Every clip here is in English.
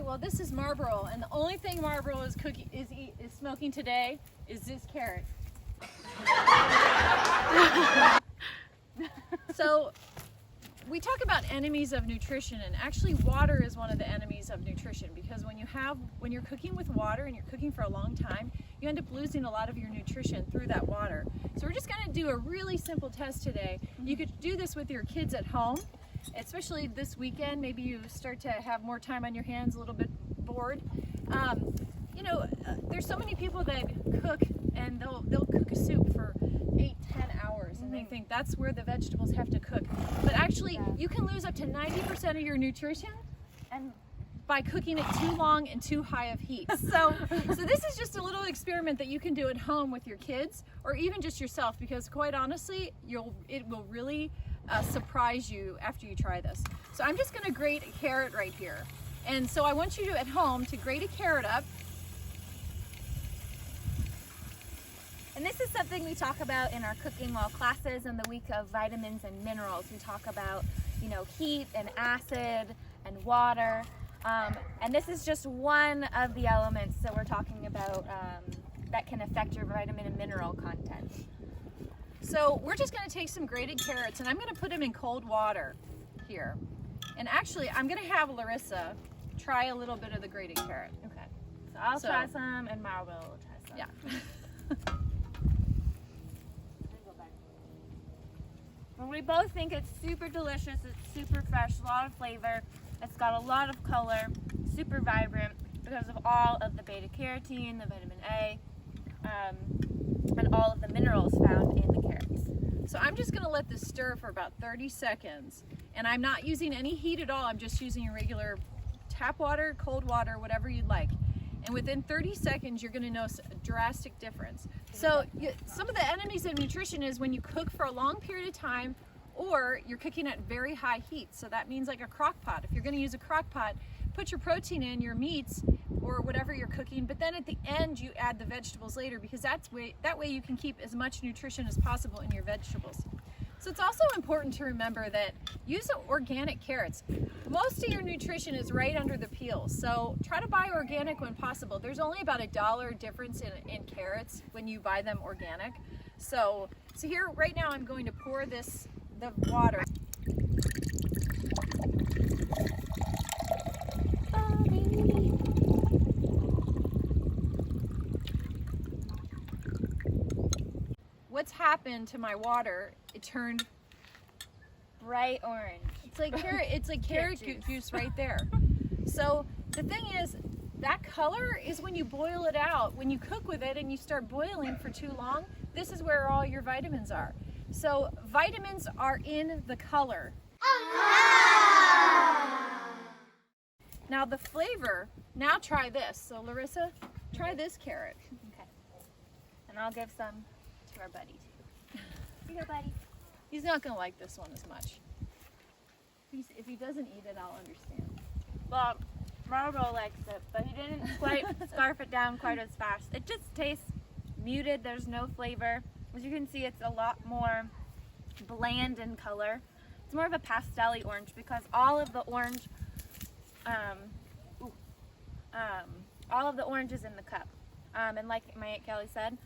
well, this is Marlboro, and the only thing Marlboro is smoking today is this carrot. So we talk about enemies of nutrition, and actually water is one of the enemies of nutrition, because when you're cooking with water and you're cooking for a long time, you end up losing a lot of your nutrition through that water. So we're just going to do a really simple test today. You could do this with your kids at home, especially this weekend. Maybe you start to have more time on your hands, a little bit bored. There's so many people that cook, and they'll cook a soup for 8-10 hours, and they think that's where the vegetables have to cook. But actually, you can lose up to 90% of your nutrition and by cooking it too long and too high of heat. So this is just a little experiment that you can do at home with your kids, or even just yourself, because quite honestly, it will really surprise you after you try this. So I'm just gonna grate a carrot right here. And so I want you to, at home, to grate a carrot up. And this is something we talk about in our cooking while classes in the week of vitamins and minerals. We talk about, heat and acid and water. And this is just one of the elements that we're talking about that can affect your vitamin and mineral content. So we're just going to take some grated carrots, and I'm going to put them in cold water here. And actually, I'm going to have Larissa try a little bit of the grated carrot. Okay. So I'll try some, and Marvel will try some. Yeah. And we both think it's super delicious, it's super fresh, a lot of flavor, it's got a lot of color, super vibrant because of all of the beta carotene, the vitamin A, and all of the minerals found in the carrots. So I'm just going to let this stir for about 30 seconds, and I'm not using any heat at all. I'm just using regular tap water, cold water, whatever you'd like. And within 30 seconds, you're going to notice a drastic difference. So some of the enemies of nutrition is when you cook for a long period of time, or you're cooking at very high heat. So that means like a crock pot. If you're going to use a crock pot, put your protein in, your meats, or whatever you're cooking, but then at the end you add the vegetables later, because that way you can keep as much nutrition as possible in your vegetables. So it's also important to remember that use organic carrots. Most of your nutrition is right under the peel, so try to buy organic when possible. There's only about $1 difference in carrots when you buy them organic. So here right now I'm going to pour the water. What's happened to my water? It turned Bright orange. It's like carrot juice right there. So the thing is, that color is when you boil it out. When you cook with it and you start boiling for too long, this is where all your vitamins are. So vitamins are in the color. Now the flavor, now try this. So Larissa, try this carrot. Okay. And I'll give some to our buddy too. Here you go, buddy. He's not gonna like this one as much. If he doesn't eat it, I'll understand. Well, Marlboro likes it, but he didn't quite scarf it down quite as fast. It just tastes muted. There's no flavor. As you can see, it's a lot more bland in color. It's more of a pastel-y orange because all of the orange, all of the orange is in the cup. And like my Aunt Kelly said,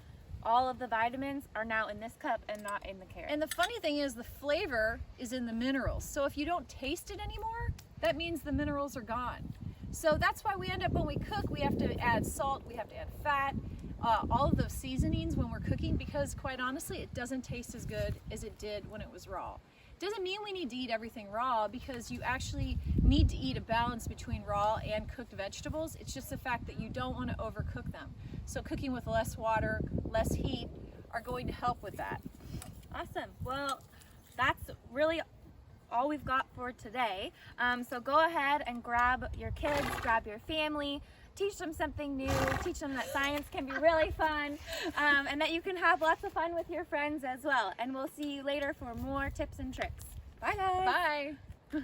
all of the vitamins are now in this cup and not in the carrot. And the funny thing is, the flavor is in the minerals. So if you don't taste it anymore, that means the minerals are gone. So that's why we end up, when we cook, we have to add salt, we have to add fat, all of those seasonings when we're cooking, because quite honestly, it doesn't taste as good as it did when it was raw. Doesn't mean we need to eat everything raw, because you actually need to eat a balance between raw and cooked vegetables. It's just the fact that you don't want to overcook them. So cooking with less water, less heat are going to help with that. Awesome. Well, that's really all we've got for today. So go ahead and grab your kids, grab your family, teach them something new, teach them that science can be really fun, and that you can have lots of fun with your friends as well. And we'll see you later for more tips and tricks. Bye, guys. Bye.